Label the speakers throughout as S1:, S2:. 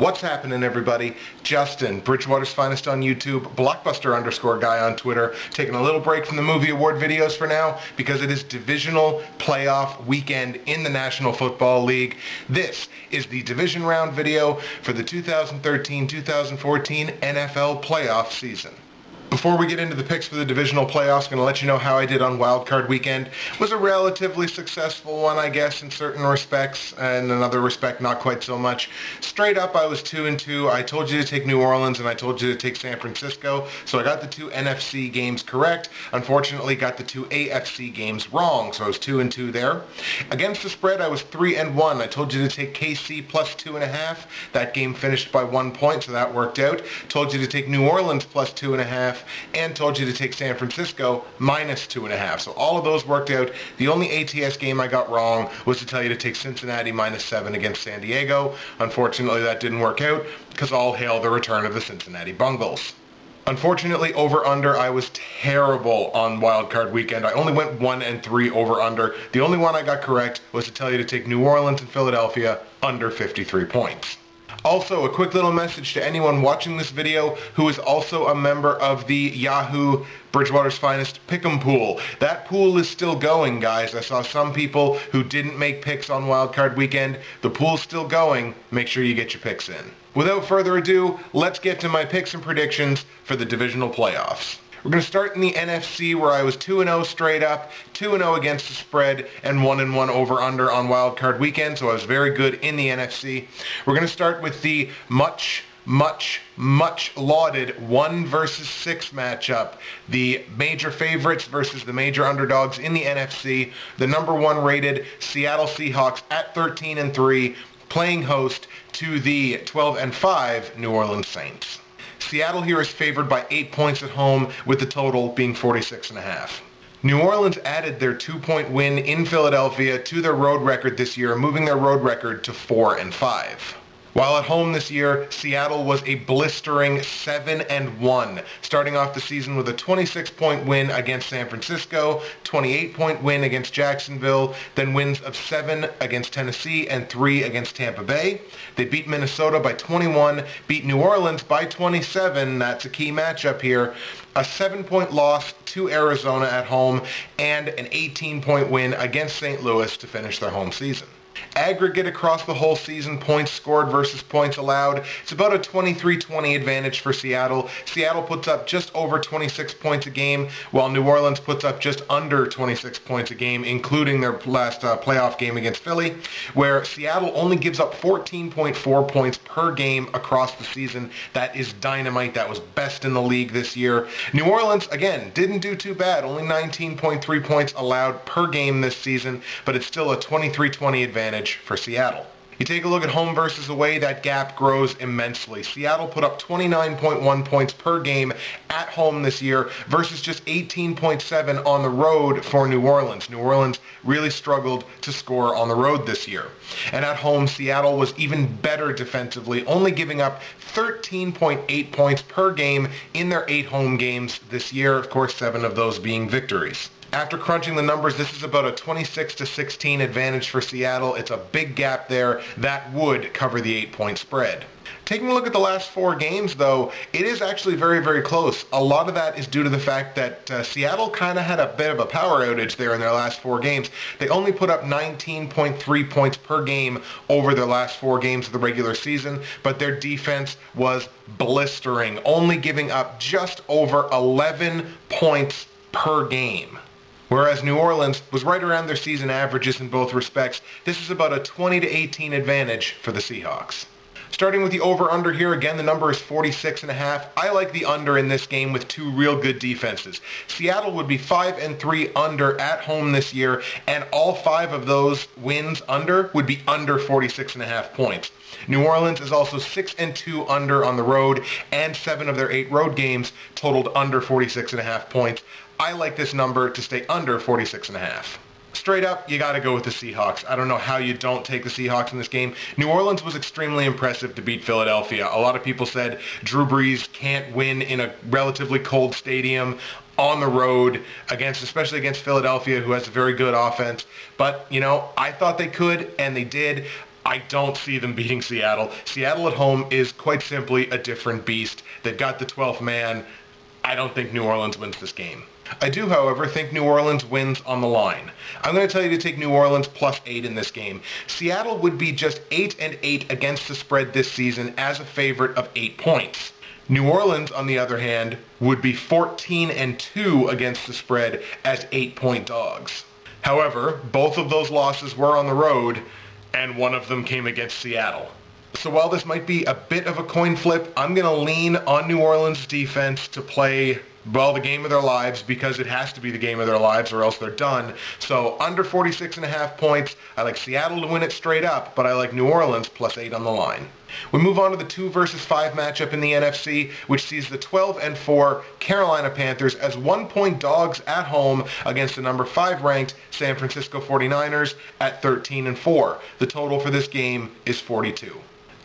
S1: What's happening, everybody? Justin, Bridgewater's Finest on YouTube, Blockbuster_guy on Twitter, taking a little break from the movie award videos for now because it is Divisional Playoff Weekend in the National Football League. This is the division round video for the 2013-2014 NFL playoff season. Before we get into the picks for the Divisional Playoffs, I'm going to let you know how I did on Wildcard Weekend. It was a relatively successful one, I guess, in certain respects, and another respect, not quite so much. Straight up, I was 2-2. I told you to take New Orleans, and I told you to take San Francisco, so I got the two NFC games correct. Unfortunately, got the two AFC games wrong, so I was 2-2 there. Against the spread, I was 3-1. I told you to take KC plus 2.5. That game finished by 1 point, so that worked out. Told you to take New Orleans plus 2.5. And told you to take San Francisco minus 2.5. So all of those worked out. The only ATS game I got wrong was to tell you to take Cincinnati minus 7 against San Diego. Unfortunately, that didn't work out because all hail the return of the Cincinnati Bungles. Unfortunately, over-under, I was terrible on Wildcard Weekend. I only went 1-3 over-under. The only one I got correct was to tell you to take New Orleans and Philadelphia under 53 points. Also, a quick little message to anyone watching this video who is also a member of the Yahoo Bridgewater's Finest Pick'em pool. That pool is still going, guys. I saw some people who didn't make picks on Wildcard Weekend. The pool's still going. Make sure you get your picks in. Without further ado, let's get to my picks and predictions for the Divisional Playoffs. We're going to start in the NFC, where I was 2-0 straight up, 2-0 against the spread, and 1-1 over-under on Wildcard Weekend, so I was very good in the NFC. We're going to start with the much lauded 1 versus 6 matchup. The major favorites versus the major underdogs in the NFC. The number 1 rated Seattle Seahawks at 13-3, playing host to the 12-5 New Orleans Saints. Seattle here is favored by 8 points at home, with the total being 46.5. New Orleans added their 2-point win in Philadelphia to their road record this year, moving their road record to 4-5. While at home this year, Seattle was a blistering 7-1, starting off the season with a 26-point win against San Francisco, 28-point win against Jacksonville, then wins of 7 against Tennessee and 3 against Tampa Bay. They beat Minnesota by 21, beat New Orleans by 27, that's a key matchup here, a 7-point loss to Arizona at home, and an 18-point win against St. Louis to finish their home season. Aggregate across the whole season, points scored versus points allowed, it's about a 23-20 advantage for Seattle. Seattle puts up just over 26 points a game, while New Orleans puts up just under 26 points a game, including their last playoff game against Philly, where Seattle only gives up 14.4 points per game across the season. That is dynamite. That was best in the league this year. New Orleans, again, didn't do too bad. Only 19.3 points allowed per game this season, but it's still a 23-20 advantage for Seattle. You take a look at home versus away, that gap grows immensely. Seattle put up 29.1 points per game at home this year versus just 18.7 on the road for New Orleans. New Orleans really struggled to score on the road this year. And at home, Seattle was even better defensively, only giving up 13.8 points per game in their 8 home games this year, of course 7 of those being victories. After crunching the numbers, this is about a 26-16 advantage for Seattle. It's a big gap there. That would cover the 8-point spread. Taking a look at the last 4 games, though, it is actually very, very close. A lot of that is due to the fact that Seattle kind of had a bit of a power outage there in their last 4 games. They only put up 19.3 points per game over their last 4 games of the regular season, but their defense was blistering, only giving up just over 11 points per game. Whereas New Orleans was right around their season averages in both respects. This is about a 20-18 advantage for the Seahawks. Starting with the over-under here, again, the number is 46.5. I like the under in this game with 2 real good defenses. Seattle would be 5-3 under at home this year, and all 5 of those wins under would be under 46.5 points. New Orleans is also 6-2 under on the road, and 7 of their 8 road games totaled under 46.5 points. I like this number to stay under 46.5. Straight up, you got to go with the Seahawks. I don't know how you don't take the Seahawks in this game. New Orleans was extremely impressive to beat Philadelphia. A lot of people said Drew Brees can't win in a relatively cold stadium on the road, especially against Philadelphia, who has a very good offense. But, I thought they could, and they did. I don't see them beating Seattle. Seattle at home is quite simply a different beast. They've got the 12th man. I don't think New Orleans wins this game. I do, however, think New Orleans wins on the line. I'm going to tell you to take New Orleans +8 in this game. Seattle would be just 8-8 against the spread this season as a favorite of 8 points. New Orleans, on the other hand, would be 14-2 against the spread as 8-point dogs. However, both of those losses were on the road, and one of them came against Seattle. So while this might be a bit of a coin flip, I'm going to lean on New Orleans' defense to play, well, the game of their lives, because it has to be the game of their lives or else they're done. So under 46.5 points, I like Seattle to win it straight up, but I like New Orleans +8 on the line. We move on to the 2 versus 5 matchup in the NFC, which sees the 12-4 Carolina Panthers as 1-point dogs at home against the number 5 ranked San Francisco 49ers at 13-4. The total for this game is 42.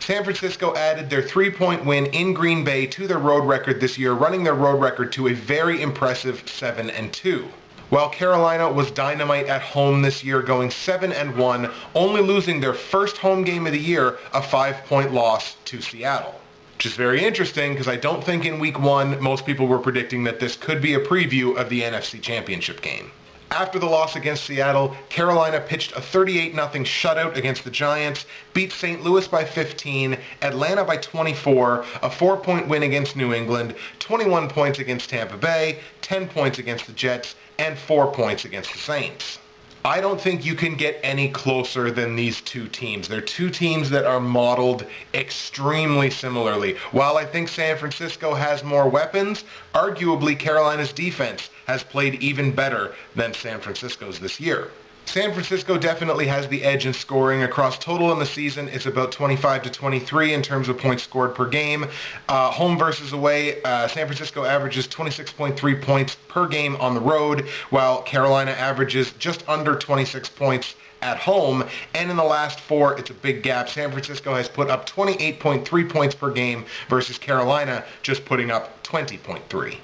S1: San Francisco added their 3-point win in Green Bay to their road record this year, running their road record to a very impressive 7-2. While Carolina was dynamite at home this year, going 7-1, only losing their first home game of the year, a 5-point loss to Seattle. Which is very interesting because I don't think in week 1 most people were predicting that this could be a preview of the NFC Championship game. After the loss against Seattle, Carolina pitched a 38-0 shutout against the Giants, beat St. Louis by 15, Atlanta by 24, a 4-point win against New England, 21 points against Tampa Bay, 10 points against the Jets, and 4 points against the Saints. I don't think you can get any closer than these two teams. They're two teams that are modeled extremely similarly. While I think San Francisco has more weapons, arguably Carolina's defense has played even better than San Francisco's this year. San Francisco definitely has the edge in scoring. Across total in the season, it's about 25-23 in terms of points scored per game. Home versus away, San Francisco averages 26.3 points per game on the road, while Carolina averages just under 26 points at home. And in the last 4, it's a big gap. San Francisco has put up 28.3 points per game versus Carolina just putting up 20.3.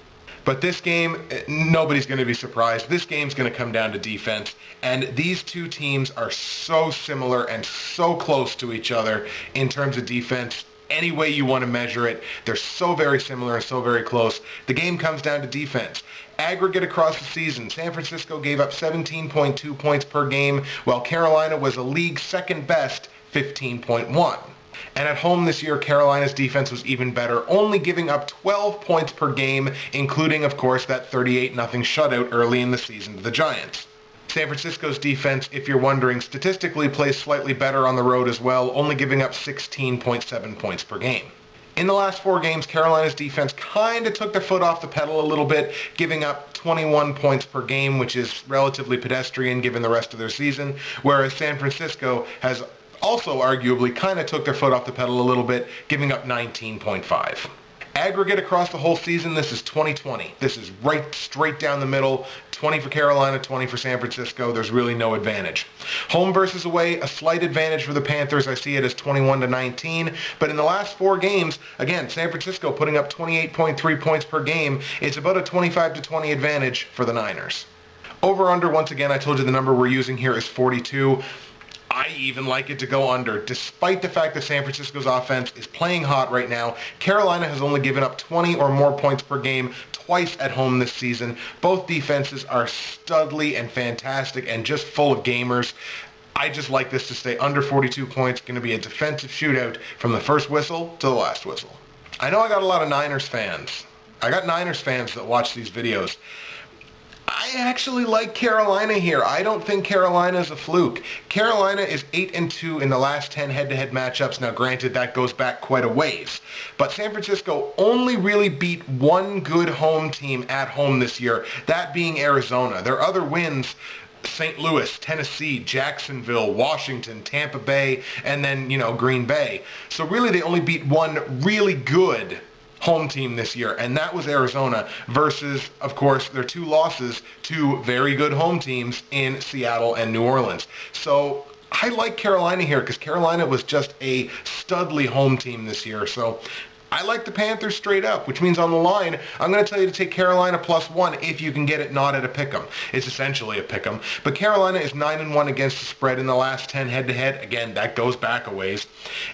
S1: But this game, nobody's going to be surprised. This game's going to come down to defense. And these two teams are so similar and so close to each other in terms of defense. Any way you want to measure it, they're so very similar and so very close. The game comes down to defense. Aggregate across the season, San Francisco gave up 17.2 points per game, while Carolina was a league second best 15.1. And at home this year, Carolina's defense was even better, only giving up 12 points per game, including, of course, that 38-0 shutout early in the season to the Giants. San Francisco's defense, if you're wondering, statistically plays slightly better on the road as well, only giving up 16.7 points per game. In the last 4 games, Carolina's defense kind of took their foot off the pedal a little bit, giving up 21 points per game, which is relatively pedestrian given the rest of their season, whereas San Francisco has also arguably kind of took their foot off the pedal a little bit, giving up 19.5. Aggregate across the whole season, this is 20-20. This is right straight down the middle. 20 for Carolina, 20 for San Francisco. There's really no advantage. Home versus away, a slight advantage for the Panthers. I see it as 21-19. But in the last 4 games, again, San Francisco putting up 28.3 points per game. It's about a 25-20 advantage for the Niners. Over-under, once again, I told you the number we're using here is 42. I even like it to go under. Despite the fact that San Francisco's offense is playing hot right now, Carolina has only given up 20 or more points per game twice at home this season. Both defenses are studly and fantastic and just full of gamers. I just like this to stay under 42 points. It's going to be a defensive shootout from the first whistle to the last whistle. I know I got a lot of Niners fans. I got Niners fans that watch these videos. I actually like Carolina here. I don't think Carolina is a fluke. Carolina is 8-2 in the last 10 head-to-head matchups. Now, granted, that goes back quite a ways. But San Francisco only really beat one good home team at home this year, that being Arizona. Their other wins, St. Louis, Tennessee, Jacksonville, Washington, Tampa Bay, and then, Green Bay. So really, they only beat one really good home team this year, and that was Arizona versus, of course, their 2 losses to very good home teams in Seattle and New Orleans. So I like Carolina here because Carolina was just a studly home team this year. So I like the Panthers straight up, which means on the line, I'm going to tell you to take Carolina +1 if you can get it not at a pick'em. It's essentially a pick'em. But Carolina is 9-1 against the spread in the last 10 head-to-head. Again, that goes back a ways.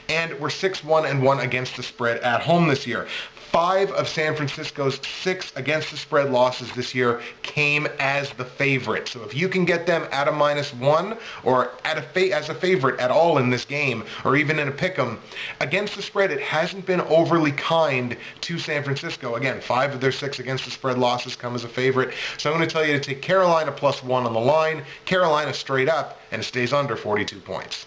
S1: And we're 6-1-1 against the spread at home this year. 5 of San Francisco's 6 against the spread losses this year came as the favorite. So if you can get them at a -1 or as a favorite at all in this game, or even in a pick'em, against the spread, it hasn't been overly kind to San Francisco. Again, 5 of their 6 against the spread losses come as a favorite. So I'm going to tell you to take Carolina +1 on the line, Carolina straight up, and it stays under 42 points.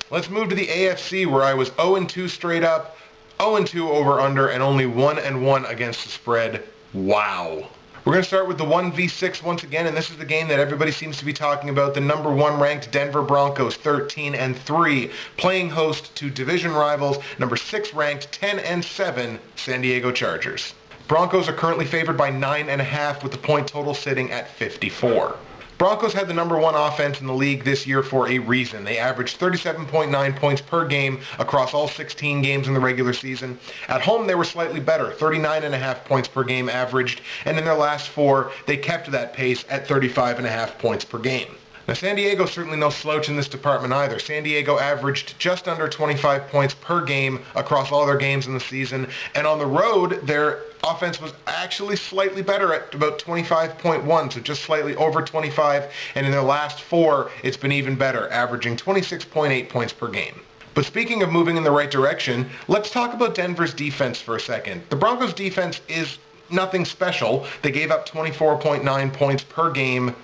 S1: Let's move to the AFC, where I was 0-2 straight up, 0-2 over-under, and only 1-1 against the spread. Wow. We're going to start with the 1v6 once again, and this is the game that everybody seems to be talking about. The number 1 ranked Denver Broncos, 13-3, playing host to division rivals, number 6 ranked, 10-7, San Diego Chargers. Broncos are currently favored by 9.5, with the point total sitting at 54. Broncos had the number 1 offense in the league this year for a reason. They averaged 37.9 points per game across all 16 games in the regular season. At home, they were slightly better, 39.5 points per game averaged, and in their last 4, they kept that pace at 35.5 points per game. Now, San Diego's certainly no slouch in this department either. San Diego averaged just under 25 points per game across all their games in the season, and on the road, their offense was actually slightly better at about 25.1, so just slightly over 25, and in their last 4, it's been even better, averaging 26.8 points per game. But speaking of moving in the right direction, let's talk about Denver's defense for a second. The Broncos' defense is nothing special. They gave up 24.9 points per game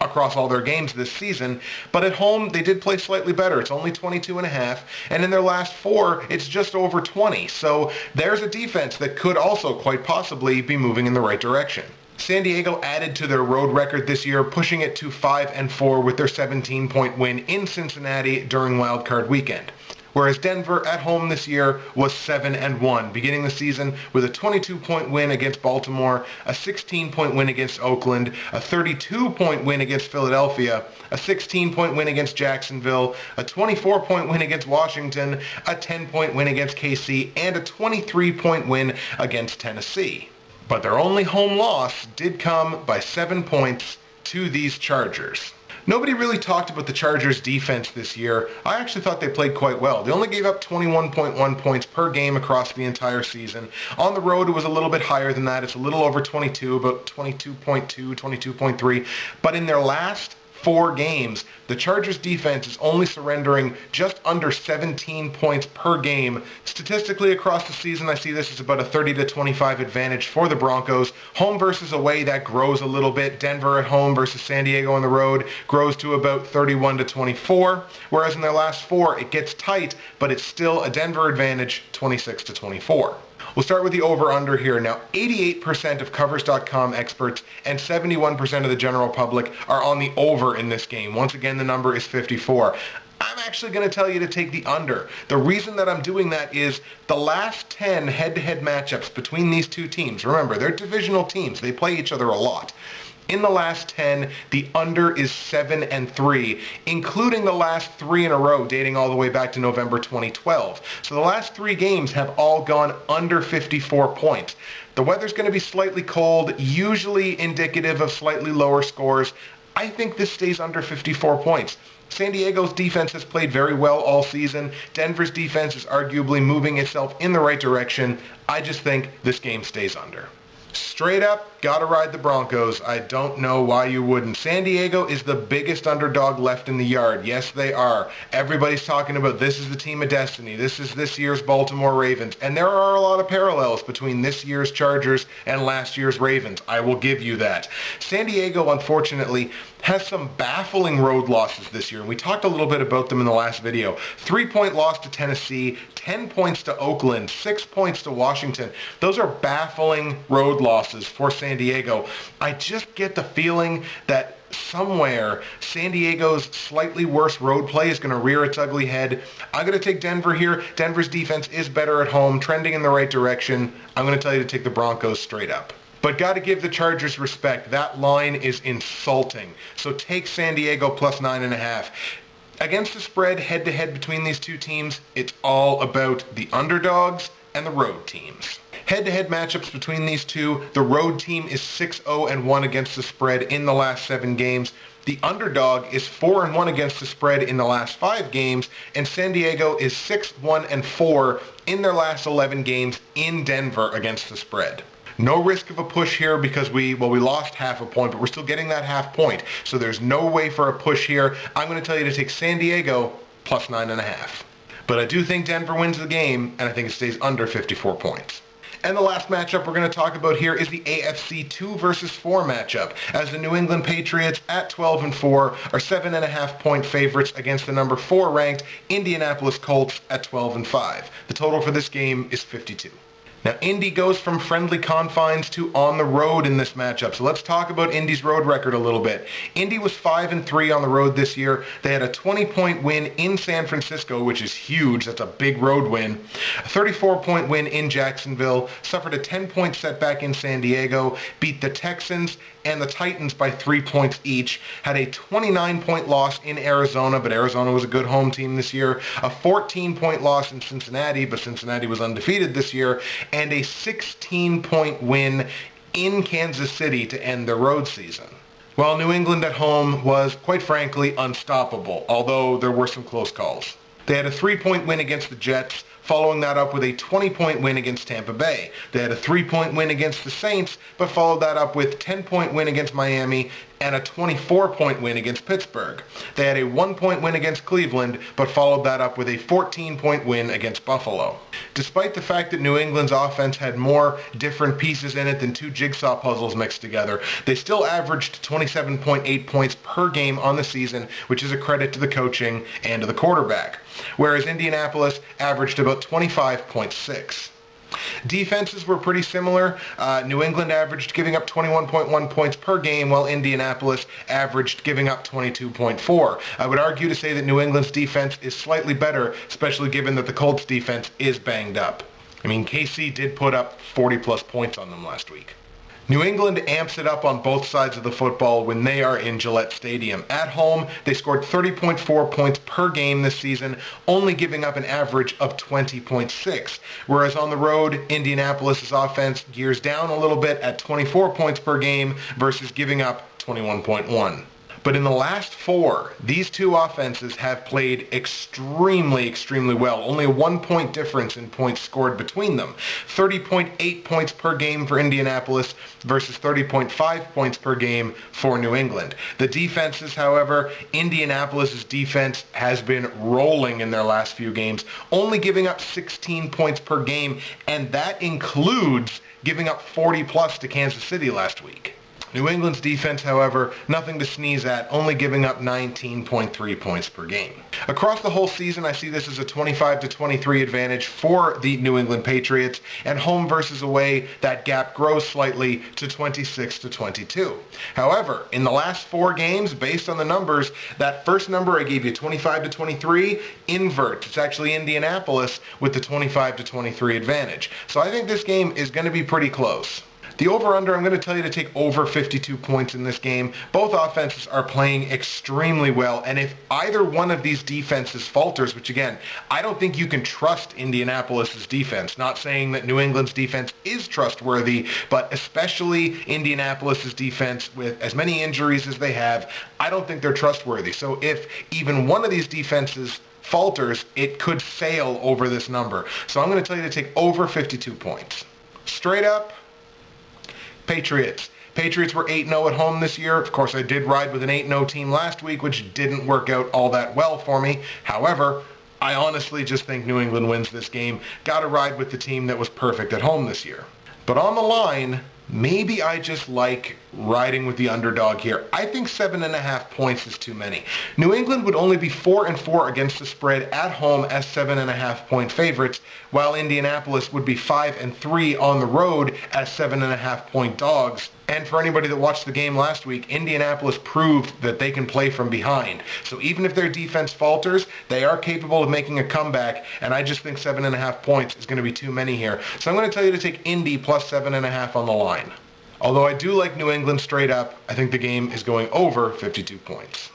S1: across all their games this season, but at home they did play slightly better. It's only 22.5, and in their last 4 it's just over 20. So there's a defense that could also quite possibly be moving in the right direction. San Diego added to their road record this year, pushing it to 5-4 with their 17-point win in Cincinnati during Wildcard Weekend. Whereas Denver at home this year was 7-1, beginning the season with a 22-point win against Baltimore, a 16-point win against Oakland, a 32-point win against Philadelphia, a 16-point win against Jacksonville, a 24-point win against Washington, a 10-point win against KC, and a 23-point win against Tennessee. But their only home loss did come by 7 points to these Chargers. Nobody really talked about the Chargers' defense this year. I actually thought they played quite well. They only gave up 21.1 points per game across the entire season. On the road, it was a little bit higher than that. It's a little over 22, about 22.2, 22.3. But in their last 4 games, the Chargers defense is only surrendering just under 17 points per game. Statistically across the season, I see this as about a 30-25 advantage for the Broncos. Home versus away, that grows a little bit. Denver at home versus San Diego on the road grows to about 31-24, whereas in their last 4, it gets tight, but it's still a Denver advantage, 26-24. We'll start with the over-under here. Now, 88% of Covers.com experts and 71% of the general public are on the over in this game. Once again, the number is 54. I'm actually going to tell you to take the under. The reason that I'm doing that is the last 10 head-to-head matchups between these two teams. Remember, they're divisional teams. They play each other a lot. In the last 10, the under is 7-3, including the last 3 in a row, dating all the way back to November 2012. So the last 3 games have all gone under 54 points. The weather's going to be slightly cold, usually indicative of slightly lower scores. I think this stays under 54 points. San Diego's defense has played very well all season. Denver's defense is arguably moving itself in the right direction. I just think this game stays under. Straight up, gotta ride the Broncos. I don't know why you wouldn't. San Diego is the biggest underdog left in the yard. Yes, they are. Everybody's talking about this is the team of destiny. This is this year's Baltimore Ravens. And there are a lot of parallels between this year's Chargers and last year's Ravens. I will give you that. San Diego, unfortunately, has some baffling road losses this year, and we talked a little bit about them in the last video. 3-point loss to Tennessee, 10 points to Oakland, 6 points to Washington. Those are baffling road losses for San Diego. I just get the feeling that somewhere San Diego's slightly worse road play is going to rear its ugly head. I'm going to take Denver here. Denver's defense is better at home, trending in the right direction. I'm going to tell you to take the Broncos straight up. But got to give the Chargers respect. That line is insulting. So take San Diego plus 9.5. Against the spread, head-to-head between these two teams, it's all about the underdogs and the road teams. Head-to-head matchups between these two, the road team is 6-0-1 against the spread in the last 7 games. The underdog is 4-1 against the spread in the last 5 games, and San Diego is 6-1-4 in their last 11 games in Denver against the spread. No risk of a push here because we lost half a point, but we're still getting that half point. So there's no way for a push here. I'm going to tell you to take San Diego plus 9.5. But I do think Denver wins the game, and I think it stays under 54 points. And the last matchup we're going to talk about here is the AFC 2 versus 4 matchup, as the New England Patriots at 12-4 are 7.5 point favorites against the number 4 ranked Indianapolis Colts at 12-5. The total for this game is 52. Now, Indy goes from friendly confines to on the road in this matchup. So let's talk about Indy's road record a little bit. Indy was 5-3 on the road this year. They had a 20-point win in San Francisco, which is huge. That's a big road win. A 34-point win in Jacksonville. Suffered a 10-point setback in San Diego. Beat the Texans and the Titans by 3 points each. Had a 29-point loss in Arizona, but Arizona was a good home team this year. A 14-point loss in Cincinnati, but Cincinnati was undefeated this year. And a 16-point win in Kansas City to end their road season. While New England at home was, quite frankly, unstoppable, although there were some close calls. They had a 3-point win against the Jets, following that up with a 20-point win against Tampa Bay. They had a 3-point win against the Saints, but followed that up with a 10-point win against Miami and a 24-point win against Pittsburgh. They had a 1-point win against Cleveland, but followed that up with a 14-point win against Buffalo. Despite the fact that New England's offense had more different pieces in it than 2 jigsaw puzzles mixed together, they still averaged 27.8 points per game on the season, which is a credit to the coaching and to the quarterback, whereas Indianapolis averaged about 25.6. Defenses were pretty similar. New England averaged giving up 21.1 points per game, while Indianapolis averaged giving up 22.4. I would argue to say that New England's defense is slightly better, especially given that the Colts defense is banged up. I mean, KC did put up 40-plus points on them last week. New England amps it up on both sides of the football when they are in Gillette Stadium. At home, they scored 30.4 points per game this season, only giving up an average of 20.6. Whereas on the road, Indianapolis' offense gears down a little bit at 24 points per game versus giving up 21.1. But in the last 4, these two offenses have played extremely well. Only a 1-point difference in points scored between them. 30.8 points per game for Indianapolis versus 30.5 points per game for New England. The defenses, however, Indianapolis' defense has been rolling in their last few games, only giving up 16 points per game, and that includes giving up 40-plus to Kansas City last week. New England's defense, however, nothing to sneeze at, only giving up 19.3 points per game. Across the whole season, I see this as a 25-23 advantage for the New England Patriots, and home versus away, that gap grows slightly to 26-22. However, in the last 4 games, based on the numbers, that first number I gave you, 25-23, inverts. It's actually Indianapolis with the 25-23 advantage. So I think this game is going to be pretty close. The over-under, I'm going to tell you to take over 52 points in this game. Both offenses are playing extremely well, and if either one of these defenses falters, which again, I don't think you can trust Indianapolis' defense. Not saying that New England's defense is trustworthy, but especially Indianapolis' defense with as many injuries as they have, I don't think they're trustworthy. So if even one of these defenses falters, it could sail over this number. So I'm going to tell you to take over 52 points. Straight up, Patriots. Patriots were 8-0 at home this year. Of course, I did ride with an 8-0 team last week, which didn't work out all that well for me. However, I honestly just think New England wins this game. Got to ride with the team that was perfect at home this year. But on the line, maybe I just like riding with the underdog here. I think 7.5 points is too many. New England would only be 4-4 against the spread at home as 7.5 point favorites, while Indianapolis would be 5-3 on the road as 7.5 point dogs. And for anybody that watched the game last week, Indianapolis proved that they can play from behind. So even if their defense falters, they are capable of making a comeback, and I just think 7.5 points is going to be too many here. So I'm going to tell you to take Indy plus 7.5 on the line. Although I do like New England straight up, I think the game is going over 52 points.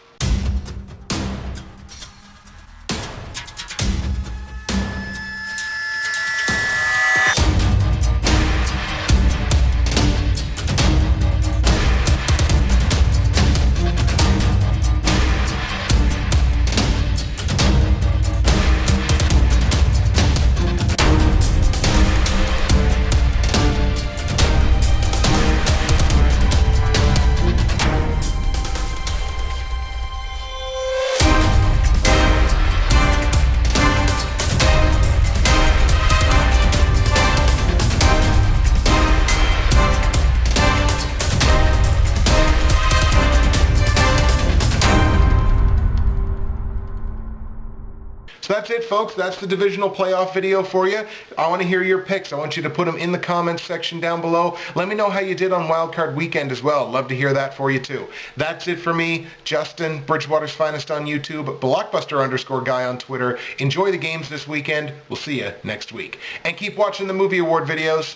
S1: So that's it, folks. That's the divisional playoff video for you. I want to hear your picks. I want you to put them in the comments section down below. Let me know how you did on Wildcard Weekend as well. Love to hear that for you too. That's it for me, Justin, Bridgewater's Finest on YouTube, Blockbuster_guy on Twitter. Enjoy the games this weekend. We'll see you next week. And keep watching the Movie Award videos.